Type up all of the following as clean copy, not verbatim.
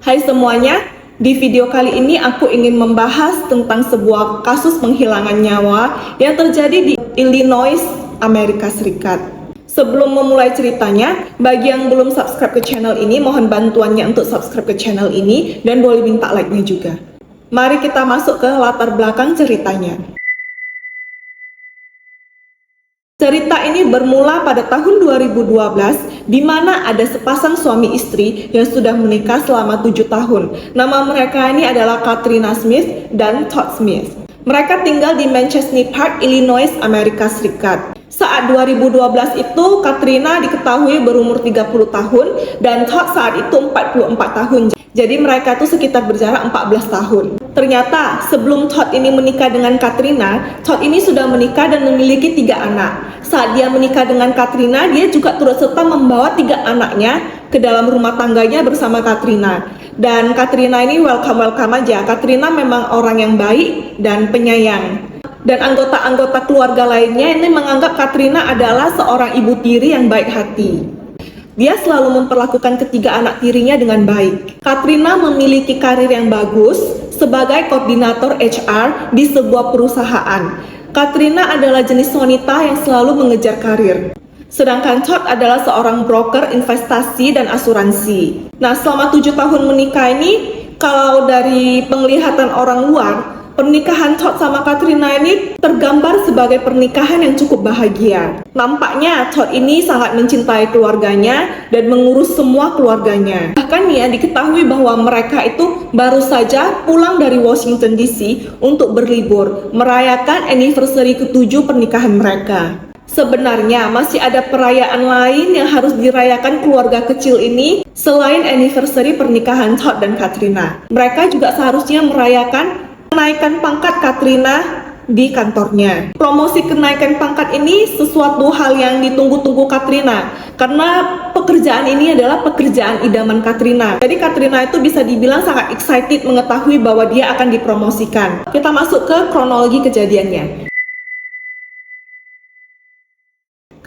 Hai semuanya, di video kali ini aku ingin membahas tentang sebuah kasus penghilangan nyawa yang terjadi di Illinois, Amerika Serikat. Sebelum memulai ceritanya, bagi yang belum subscribe ke channel ini, mohon bantuannya untuk subscribe ke channel ini dan boleh minta like-nya juga. Mari kita masuk ke latar belakang ceritanya. Cerita ini bermula pada tahun 2012, di mana ada sepasang suami istri yang sudah menikah selama 7 tahun. Nama mereka ini adalah Katrina Smith dan Todd Smith. Mereka tinggal di Manchester Park, Illinois, Amerika Serikat. Saat 2012 itu, Katrina diketahui berumur 30 tahun dan Todd saat itu 44 tahun. Jadi mereka itu sekitar berjarak 14 tahun. Ternyata sebelum Todd ini menikah dengan Katrina, Todd ini sudah menikah dan memiliki 3 anak. Saat dia menikah dengan Katrina, dia juga turut serta membawa 3 anaknya ke dalam rumah tangganya bersama Katrina. Dan Katrina ini welcome aja. Katrina memang orang yang baik dan penyayang. Dan anggota-anggota keluarga lainnya ini menganggap Katrina adalah seorang ibu tiri yang baik hati. Dia selalu memperlakukan ketiga anak tirinya dengan baik. Katrina memiliki karir yang bagus sebagai koordinator HR di sebuah perusahaan. Katrina adalah jenis wanita yang selalu mengejar karir. Sedangkan Todd adalah seorang broker investasi dan asuransi. Nah, selama 7 tahun menikah ini, kalau dari penglihatan orang luar, pernikahan Todd sama Katrina ini tergambar sebagai pernikahan yang cukup bahagia. Nampaknya Todd ini sangat mencintai keluarganya dan mengurus semua keluarganya. Bahkan ya diketahui bahwa mereka itu baru saja pulang dari Washington DC untuk berlibur, merayakan anniversary ke-7 pernikahan mereka. Sebenarnya masih ada perayaan lain yang harus dirayakan keluarga kecil ini selain anniversary pernikahan Todd dan Katrina. Mereka juga seharusnya merayakan kenaikan pangkat Katrina di kantornya. Promosi kenaikan pangkat ini sesuatu hal yang ditunggu-tunggu Katrina, karena pekerjaan ini adalah pekerjaan idaman Katrina. Jadi Katrina itu bisa dibilang sangat excited mengetahui bahwa dia akan dipromosikan. Kita masuk ke kronologi kejadiannya.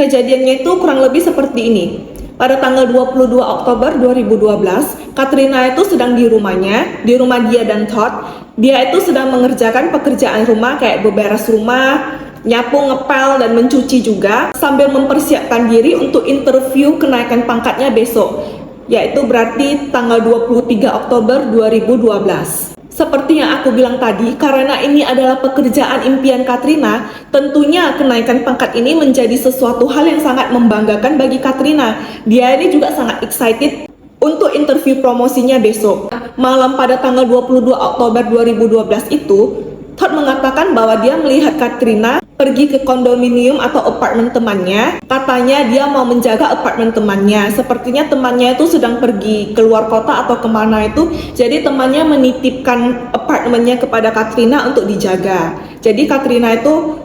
Kejadiannya itu kurang lebih seperti ini. Pada tanggal 22 Oktober 2012, Katrina itu sedang di rumahnya, di rumah dia dan Todd. Dia itu sedang mengerjakan pekerjaan rumah kayak beberes rumah, nyapu, ngepel, dan mencuci juga, sambil mempersiapkan diri untuk interview kenaikan pangkatnya besok, yaitu berarti tanggal 23 Oktober 2012. Seperti yang aku bilang tadi, karena ini adalah pekerjaan impian Katrina, tentunya kenaikan pangkat ini menjadi sesuatu hal yang sangat membanggakan bagi Katrina. Dia ini juga sangat excited untuk interview promosinya besok. Malam pada tanggal 22 Oktober 2012 itu, Todd mengatakan bahwa dia melihat Katrina pergi ke kondominium atau apartemen temannya. Katanya dia mau menjaga apartemen temannya. Sepertinya temannya itu sedang pergi keluar kota atau kemana itu. Jadi temannya menitipkan apartemennya kepada Katrina untuk dijaga. Jadi Katrina itu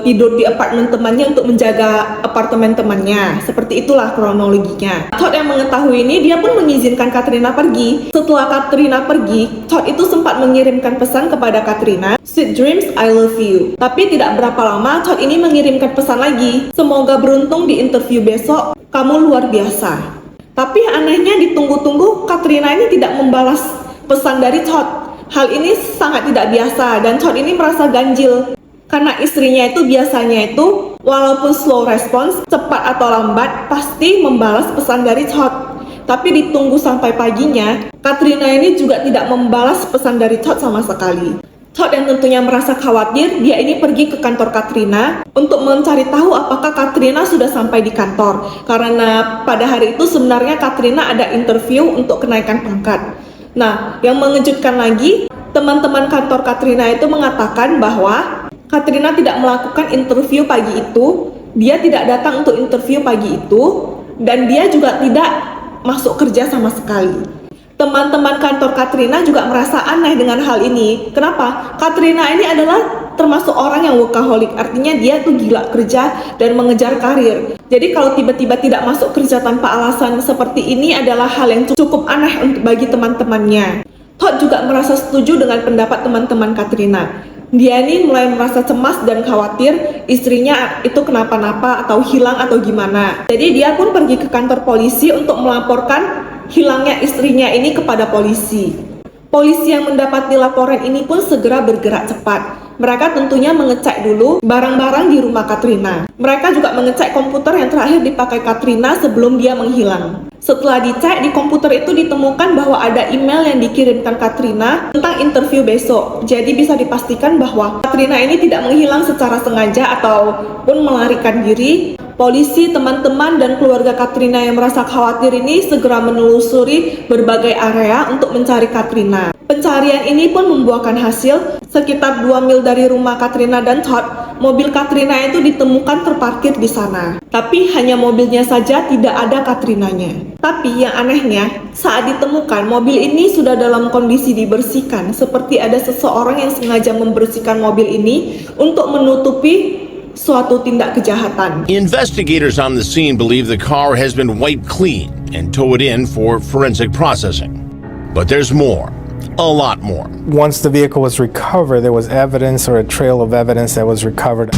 tidur di apartemen temannya untuk menjaga apartemen temannya. Seperti itulah kronologinya. Todd yang mengetahui ini, dia pun mengizinkan Katrina pergi. Setelah Katrina pergi, Todd itu sempat mengirimkan pesan kepada Katrina, "Sweet dreams, I love you." Tapi tidak berapa lama, Todd ini mengirimkan pesan lagi, "Semoga beruntung di interview besok, kamu luar biasa." Tapi anehnya ditunggu-tunggu, Katrina ini tidak membalas pesan dari Todd. Hal ini sangat tidak biasa dan Todd ini merasa ganjil. Karena istrinya itu biasanya itu walaupun slow response, cepat atau lambat, pasti membalas pesan dari Todd. Tapi ditunggu sampai paginya, Katrina ini juga tidak membalas pesan dari Todd sama sekali. Todd yang tentunya merasa khawatir, dia ini pergi ke kantor Katrina untuk mencari tahu apakah Katrina sudah sampai di kantor. Karena pada hari itu sebenarnya Katrina ada interview untuk kenaikan pangkat. Nah, yang mengejutkan lagi, teman-teman kantor Katrina itu mengatakan bahwa Katrina tidak melakukan interview pagi itu, dia tidak datang untuk interview pagi itu, dan dia juga tidak masuk kerja sama sekali. Teman-teman kantor Katrina juga merasa aneh dengan hal ini. Kenapa? Katrina ini adalah termasuk orang yang workaholic, artinya dia tuh gila kerja dan mengejar karir. Jadi kalau tiba-tiba tidak masuk kerja tanpa alasan seperti ini adalah hal yang cukup aneh untuk bagi teman-temannya. Todd juga merasa setuju dengan pendapat teman-teman Katrina. Dia ini mulai merasa cemas dan khawatir istrinya itu kenapa-napa atau hilang atau gimana. Jadi dia pun pergi ke kantor polisi untuk melaporkan hilangnya istrinya ini kepada polisi. Polisi yang mendapati laporan ini pun segera bergerak cepat. Mereka tentunya mengecek dulu barang-barang di rumah Katrina. Mereka juga mengecek komputer yang terakhir dipakai Katrina sebelum dia menghilang. Setelah dicek, di komputer itu ditemukan bahwa ada email yang dikirimkan Katrina tentang interview besok. Jadi bisa dipastikan bahwa Katrina ini tidak menghilang secara sengaja ataupun melarikan diri. Polisi, teman-teman, dan keluarga Katrina yang merasa khawatir ini segera menelusuri berbagai area untuk mencari Katrina. Pencarian ini pun membuahkan hasil. Sekitar 2 mil dari rumah Katrina dan Todd, mobil Katrina itu ditemukan terparkir di sana. Tapi hanya mobilnya saja, tidak ada Katrinanya. Tapi yang anehnya, saat ditemukan mobil ini sudah dalam kondisi dibersihkan, seperti ada seseorang yang sengaja membersihkan mobil ini untuk menutupi suatu tindak kejahatan. Investigators on the scene believe the car has been wiped clean and towed in for forensic processing. But there's more. A lot more. Once the vehicle was recovered, there was evidence or a trail of evidence that was recovered.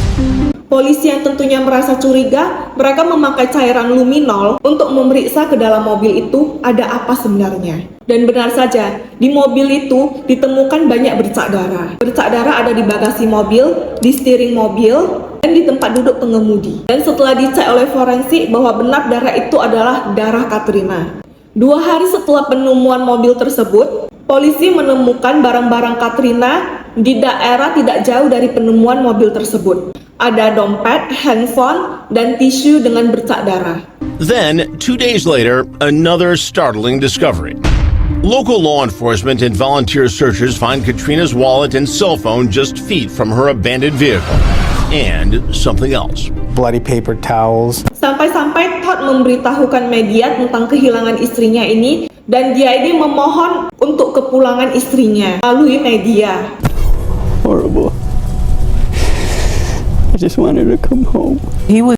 Polisi yang tentunya merasa curiga, mereka memakai cairan luminol untuk memeriksa ke dalam mobil itu ada apa sebenarnya. Dan benar saja, di mobil itu ditemukan banyak bercak darah. Bercak darah ada di bagasi mobil, di steering mobil, dan di tempat duduk pengemudi. Dan setelah dicek oleh forensik bahwa benar darah itu adalah darah Katrina. 2 hari setelah penemuan mobil tersebut, polisi menemukan barang-barang Katrina di daerah tidak jauh dari penemuan mobil tersebut. Ada dompet, handphone, dan tisu dengan bercak darah. Then, 2 days later, another startling discovery. Local law enforcement and volunteer searchers find Katrina's wallet and cell phone just feet from her abandoned vehicle. And something else. Bloody paper towels. Sampai-sampai Todd memberitahukan media tentang kehilangan istrinya ini, dan dia ini memohon untuk kepulangan istrinya melalui media. Horrible. I just wanted to come home.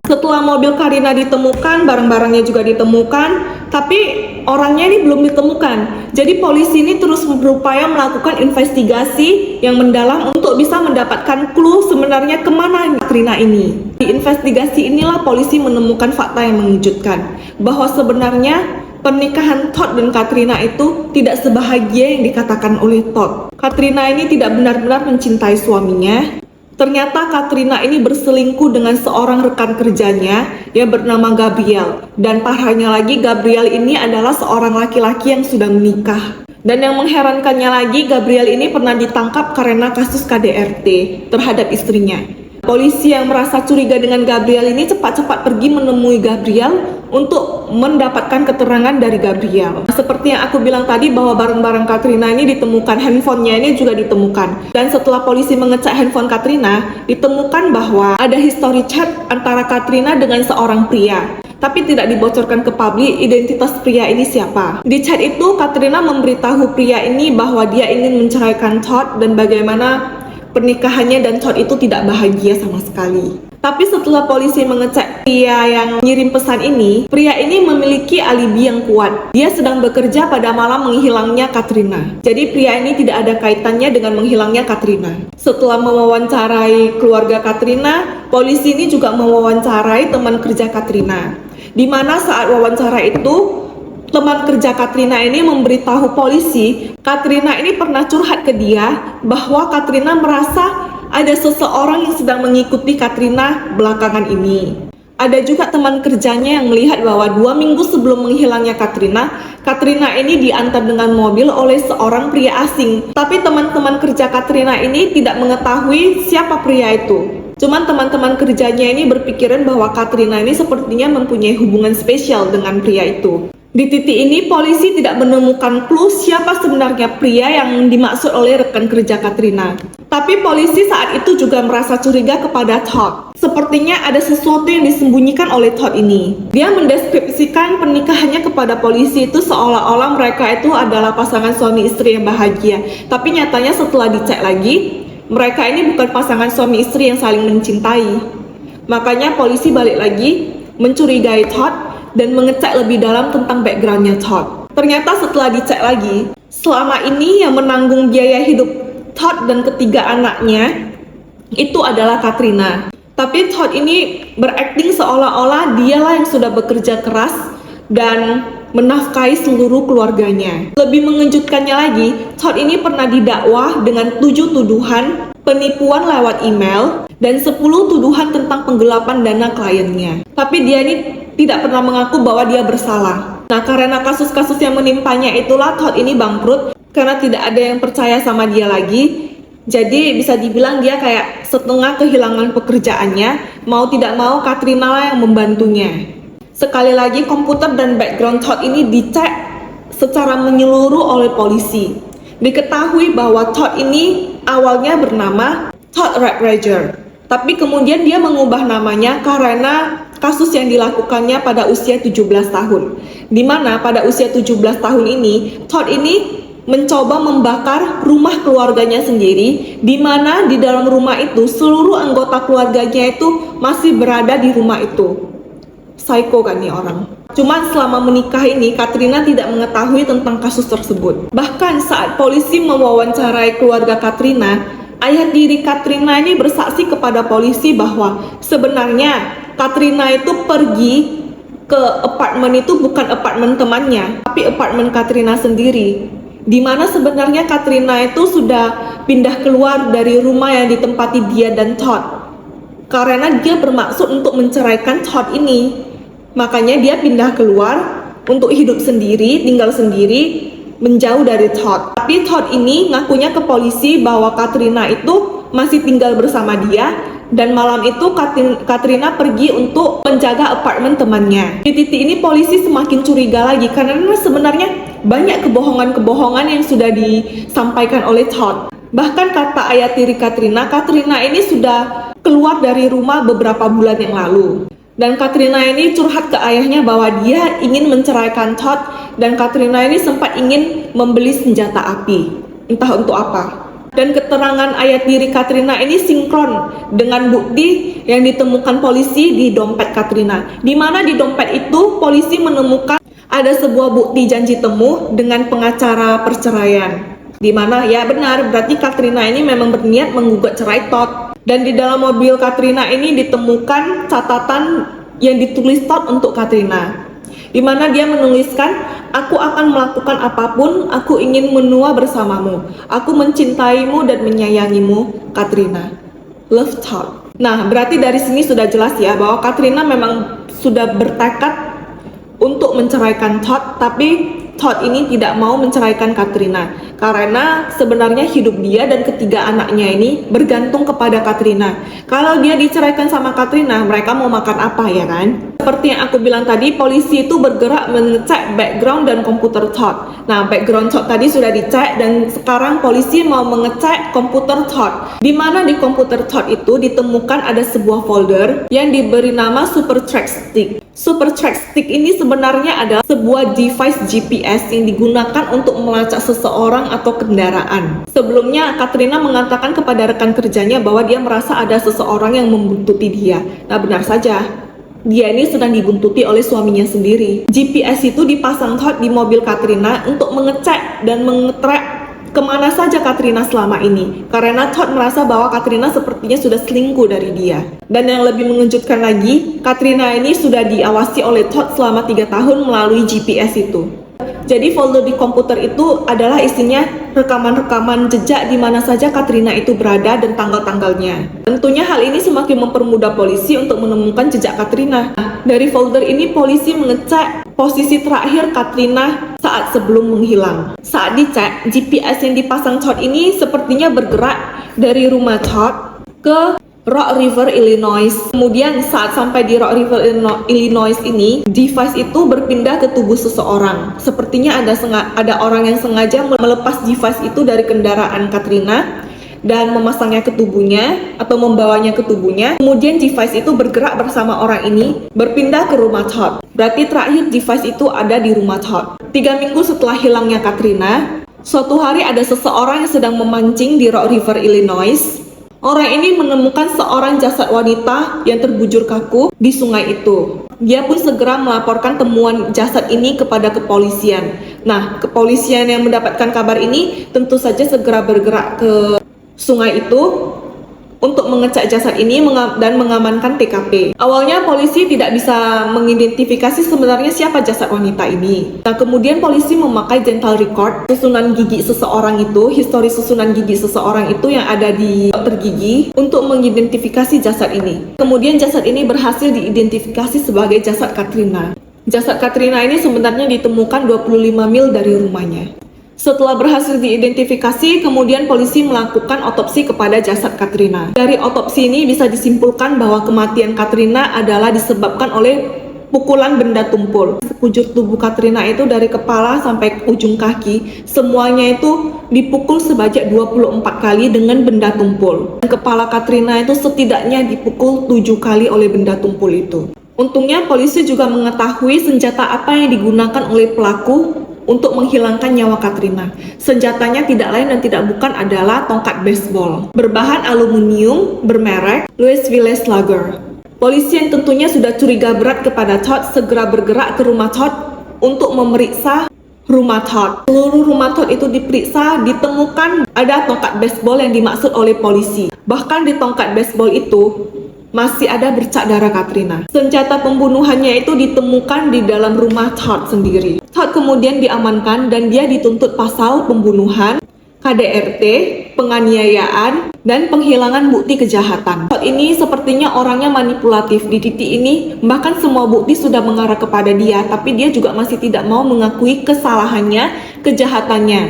Setelah mobil Karina ditemukan, barang-barangnya juga ditemukan, tapi orangnya ini belum ditemukan. Jadi polisi ini terus berupaya melakukan investigasi yang mendalam untuk bisa mendapatkan clue sebenarnya kemana Katrina ini. Di investigasi inilah polisi menemukan fakta yang mengejutkan, bahwa sebenarnya pernikahan Todd dan Katrina itu tidak sebahagia yang dikatakan oleh Todd. Katrina ini tidak benar-benar mencintai suaminya. Ternyata Katrina ini berselingkuh dengan seorang rekan kerjanya yang bernama Gabriel. Dan parahnya lagi, Gabriel ini adalah seorang laki-laki yang sudah menikah. Dan yang mengherankannya lagi, Gabriel ini pernah ditangkap karena kasus KDRT terhadap istrinya. Polisi yang merasa curiga dengan Gabriel ini cepat-cepat pergi menemui Gabriel untuk mendapatkan keterangan dari Gabriel. Seperti yang aku bilang tadi bahwa barang-barang Katrina ini ditemukan, handphonenya ini juga ditemukan. Dan setelah polisi mengecek handphone Katrina, ditemukan bahwa ada history chat antara Katrina dengan seorang pria. Tapi tidak dibocorkan ke publik identitas pria ini siapa. Di chat itu, Katrina memberitahu pria ini bahwa dia ingin menceraikan Todd dan bagaimana pernikahannya dan Todd itu tidak bahagia sama sekali. Tapi setelah polisi mengecek pria yang ngirim pesan ini, pria ini memiliki alibi yang kuat. Dia sedang bekerja pada malam menghilangnya Katrina. Jadi pria ini tidak ada kaitannya dengan menghilangnya Katrina. Setelah mewawancarai keluarga Katrina, polisi ini juga mewawancarai teman kerja Katrina. Di mana saat wawancara itu, teman kerja Katrina ini memberitahu polisi, Katrina ini pernah curhat ke dia bahwa Katrina merasa ada seseorang yang sedang mengikuti Katrina belakangan ini. Ada juga teman kerjanya yang melihat bahwa 2 minggu sebelum menghilangnya Katrina, Katrina ini diantar dengan mobil oleh seorang pria asing. Tapi teman-teman kerja Katrina ini tidak mengetahui siapa pria itu. Cuman teman-teman kerjanya ini berpikiran bahwa Katrina ini sepertinya mempunyai hubungan spesial dengan pria itu. Di titik ini, polisi tidak menemukan clue siapa sebenarnya pria yang dimaksud oleh rekan kerja Katrina. Tapi polisi saat itu juga merasa curiga kepada Todd. Sepertinya ada sesuatu yang disembunyikan oleh Todd ini. Dia mendeskripsikan pernikahannya kepada polisi itu seolah-olah mereka itu adalah pasangan suami istri yang bahagia. Tapi nyatanya setelah dicek lagi, mereka ini bukan pasangan suami istri yang saling mencintai. Makanya polisi balik lagi mencurigai Todd dan mengecek lebih dalam tentang backgroundnya Todd. Ternyata setelah dicek lagi, selama ini yang menanggung biaya hidup Todd dan ketiga anaknya itu adalah Katrina. Tapi Todd ini berakting seolah-olah dialah yang sudah bekerja keras dan menafkahi seluruh keluarganya. Lebih mengejutkannya lagi, Todd ini pernah didakwah dengan 7 tuduhan penipuan lewat email dan 10 tuduhan tentang penggelapan dana kliennya. Tapi dia ini tidak pernah mengaku bahwa dia bersalah. Nah, karena kasus-kasus yang menimpanya itulah Todd ini bangkrut karena tidak ada yang percaya sama dia lagi. Jadi bisa dibilang dia kayak setengah kehilangan pekerjaannya, mau tidak mau Katrina lah yang membantunya. Sekali lagi komputer dan background Todd ini dicek secara menyeluruh oleh polisi. Diketahui bahwa Todd ini awalnya bernama Todd Redreger, tapi kemudian dia mengubah namanya karena kasus yang dilakukannya pada usia 17 tahun. Dimana pada usia 17 tahun ini, Todd ini mencoba membakar rumah keluarganya sendiri, di mana di dalam rumah itu seluruh anggota keluarganya itu masih berada di rumah itu. Psycho kan nih orang. Cuman selama menikah ini, Katrina tidak mengetahui tentang kasus tersebut. Bahkan saat polisi mewawancarai keluarga Katrina, ayah tiri Katrina ini bersaksi kepada polisi bahwa sebenarnya Katrina itu pergi ke apartemen itu bukan apartemen temannya, tapi apartemen Katrina sendiri. Di mana sebenarnya Katrina itu sudah pindah keluar dari rumah yang ditempati dia dan Todd. Karena dia bermaksud untuk menceraikan Todd ini. Makanya dia pindah keluar untuk hidup sendiri, tinggal sendiri, menjauh dari Todd. Tapi Todd ini ngakunya ke polisi bahwa Katrina itu masih tinggal bersama dia. Dan malam itu Katrina pergi untuk menjaga apartemen temannya. Di titik ini polisi semakin curiga lagi karena sebenarnya banyak kebohongan-kebohongan yang sudah disampaikan oleh Todd. Bahkan kata ayah tiri Katrina ini sudah keluar dari rumah beberapa bulan yang lalu. Dan Katrina ini curhat ke ayahnya bahwa dia ingin menceraikan Todd dan Katrina ini sempat ingin membeli senjata api. Entah untuk apa. Dan keterangan ayah tiri Katrina ini sinkron dengan bukti yang ditemukan polisi di dompet Katrina. Di mana di dompet itu polisi menemukan ada sebuah bukti janji temu dengan pengacara perceraian. Di mana ya benar berarti Katrina ini memang berniat menggugat cerai Todd. Dan di dalam mobil Katrina ini ditemukan catatan yang ditulis Todd untuk Katrina. Di mana dia menuliskan, aku akan melakukan apapun, aku ingin menua bersamamu. Aku mencintaimu dan menyayangimu, Katrina. Love Todd. Nah, berarti dari sini sudah jelas ya bahwa Katrina memang sudah bertekad untuk menceraikan Todd, tapi Todd ini tidak mau menceraikan Katrina karena sebenarnya hidup dia dan ketiga anaknya ini bergantung kepada Katrina. Kalau dia diceraikan sama Katrina, mereka mau makan apa ya kan? Seperti yang aku bilang tadi, polisi itu bergerak mengecek background dan komputer Todd. Nah, background Todd tadi sudah dicek dan sekarang polisi mau mengecek komputer Todd. Di mana di komputer Todd itu ditemukan ada sebuah folder yang diberi nama Super Track Stick. Super Track Stick ini sebenarnya adalah sebuah device GPS yang digunakan untuk melacak seseorang atau kendaraan. Sebelumnya, Katrina mengatakan kepada rekan kerjanya bahwa dia merasa ada seseorang yang membuntuti dia. Nah, benar saja. Dia ini sedang dibuntuti oleh suaminya sendiri. GPS itu dipasang Todd di mobil Katrina untuk mengecek dan mengetrack kemana saja Katrina selama ini. Karena Todd merasa bahwa Katrina sepertinya sudah selingkuh dari dia. Dan yang lebih mengejutkan lagi, Katrina ini sudah diawasi oleh Todd selama 3 tahun melalui GPS itu. Jadi folder di komputer itu adalah isinya rekaman-rekaman jejak di mana saja Katrina itu berada dan tanggal-tanggalnya. Tentunya hal ini semakin mempermudah polisi untuk menemukan jejak Katrina. Nah, dari folder ini polisi mengecek posisi terakhir Katrina saat sebelum menghilang. Saat dicek, GPS yang dipasang Todd ini sepertinya bergerak dari rumah Todd ke Rock River, Illinois. Kemudian saat sampai di Rock River, Illinois ini, device itu berpindah ke tubuh seseorang. Sepertinya ada orang yang sengaja melepas device itu dari kendaraan Katrina dan memasangnya ke tubuhnya atau membawanya ke tubuhnya. Kemudian device itu bergerak bersama orang ini berpindah ke rumah Todd. Berarti terakhir device itu ada di rumah Todd. 3 minggu setelah hilangnya Katrina, suatu hari ada seseorang yang sedang memancing di Rock River, Illinois. Orang ini menemukan seorang jasad wanita yang terbujur kaku di sungai itu. Dia pun segera melaporkan temuan jasad ini kepada kepolisian. Nah, kepolisian yang mendapatkan kabar ini tentu saja segera bergerak ke sungai itu untuk mengecek jasad ini dan mengamankan TKP. Awalnya polisi tidak bisa mengidentifikasi sebenarnya siapa jasad wanita ini. Nah, kemudian polisi memakai dental record susunan gigi seseorang itu, histori susunan gigi seseorang itu yang ada di dokter gigi untuk mengidentifikasi jasad ini. Kemudian jasad ini berhasil diidentifikasi sebagai jasad Katrina. Jasad Katrina ini sebenarnya ditemukan 25 mil dari rumahnya. Setelah berhasil diidentifikasi, kemudian polisi melakukan otopsi kepada jasad Katrina. Dari otopsi ini bisa disimpulkan bahwa kematian Katrina adalah disebabkan oleh pukulan benda tumpul. Sekujur tubuh Katrina itu dari kepala sampai ujung kaki, semuanya itu dipukul sebanyak 24 kali dengan benda tumpul. Dan kepala Katrina itu setidaknya dipukul 7 kali oleh benda tumpul itu. Untungnya polisi juga mengetahui senjata apa yang digunakan oleh pelaku untuk menghilangkan nyawa Katrina. Senjatanya tidak lain dan tidak bukan adalah tongkat baseball berbahan aluminium bermerek Louisville Slugger. Polisi yang tentunya sudah curiga berat kepada Todd segera bergerak ke rumah Todd untuk memeriksa rumah Todd. Seluruh rumah Todd itu diperiksa, ditemukan ada tongkat baseball yang dimaksud oleh polisi. Bahkan di tongkat baseball itu masih ada bercak darah Katrina. Senjata pembunuhannya itu ditemukan di dalam rumah Todd sendiri. Todd kemudian diamankan dan dia dituntut pasal pembunuhan, KDRT, penganiayaan, dan penghilangan bukti kejahatan. Todd ini sepertinya orangnya manipulatif. Di titik ini, bahkan semua bukti sudah mengarah kepada dia, tapi dia juga masih tidak mau mengakui kesalahannya, kejahatannya.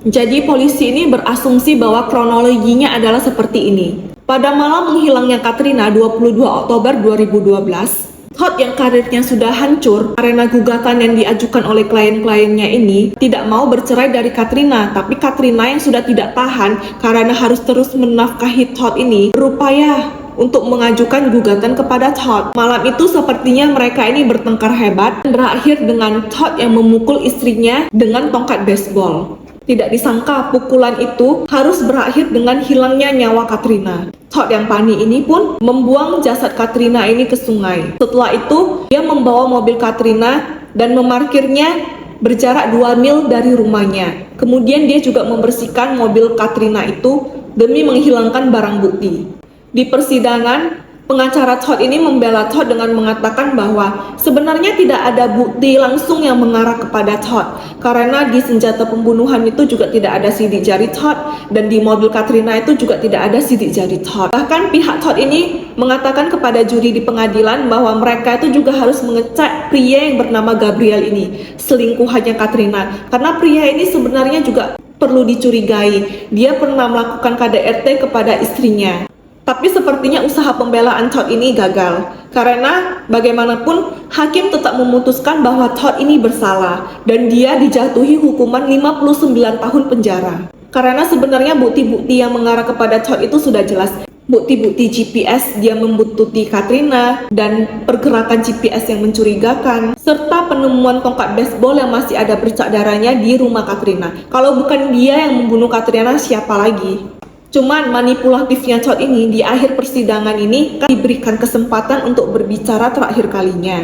Jadi polisi ini berasumsi bahwa kronologinya adalah seperti ini. Pada malam menghilangnya Katrina 22 Oktober 2012, Todd yang karirnya sudah hancur karena gugatan yang diajukan oleh klien-kliennya ini tidak mau bercerai dari Katrina, tapi Katrina yang sudah tidak tahan karena harus terus menafkahi Todd ini berupaya untuk mengajukan gugatan kepada Todd. Malam itu sepertinya mereka ini bertengkar hebat dan berakhir dengan Todd yang memukul istrinya dengan tongkat baseball. Tidak disangka pukulan itu harus berakhir dengan hilangnya nyawa Katrina. Todd yang panik ini pun membuang jasad Katrina ini ke sungai. Setelah itu, dia membawa mobil Katrina dan memarkirnya berjarak 2 mil dari rumahnya. Kemudian dia juga membersihkan mobil Katrina itu demi menghilangkan barang bukti. Di persidangan, pengacara Todd ini membela Todd dengan mengatakan bahwa sebenarnya tidak ada bukti langsung yang mengarah kepada Todd karena di senjata pembunuhan itu juga tidak ada sidik jari Todd dan di mobil Katrina itu juga tidak ada sidik jari Todd. Bahkan pihak Todd ini mengatakan kepada juri di pengadilan bahwa mereka itu juga harus mengecek pria yang bernama Gabriel ini, selingkuhannya Katrina, karena pria ini sebenarnya juga perlu dicurigai. Dia pernah melakukan KDRT kepada istrinya. Tapi sepertinya usaha pembelaan Todd ini gagal, karena bagaimanapun hakim tetap memutuskan bahwa Todd ini bersalah dan dia dijatuhi hukuman 59 tahun penjara. Karena sebenarnya bukti-bukti yang mengarah kepada Todd itu sudah jelas. Bukti-bukti GPS dia membuntuti Katrina dan pergerakan GPS yang mencurigakan, serta penemuan tongkat baseball yang masih ada bercak darahnya di rumah Katrina. Kalau bukan dia yang membunuh Katrina, siapa lagi? Cuman manipulatifnya Todd ini di akhir persidangan ini kan diberikan kesempatan untuk berbicara terakhir kalinya,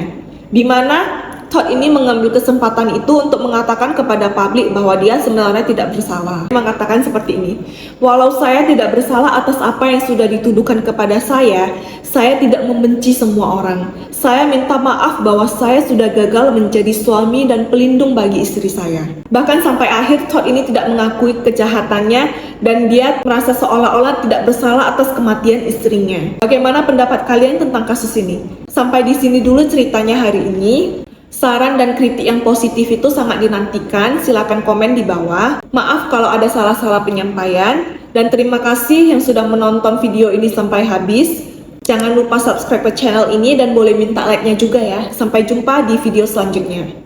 di mana Todd ini mengambil kesempatan itu untuk mengatakan kepada publik bahwa dia sebenarnya tidak bersalah. Dia mengatakan seperti ini, walau saya tidak bersalah atas apa yang sudah dituduhkan kepada saya tidak membenci semua orang. Saya minta maaf bahwa saya sudah gagal menjadi suami dan pelindung bagi istri saya. Bahkan sampai akhir Todd ini tidak mengakui kejahatannya dan dia merasa seolah-olah tidak bersalah atas kematian istrinya. Bagaimana pendapat kalian tentang kasus ini? Sampai di sini dulu ceritanya hari ini. Saran dan kritik yang positif itu sangat dinantikan. Silakan komen di bawah. Maaf kalau ada salah-salah penyampaian. Dan terima kasih yang sudah menonton video ini sampai habis. Jangan lupa subscribe ke channel ini dan boleh minta like-nya juga ya. Sampai jumpa di video selanjutnya.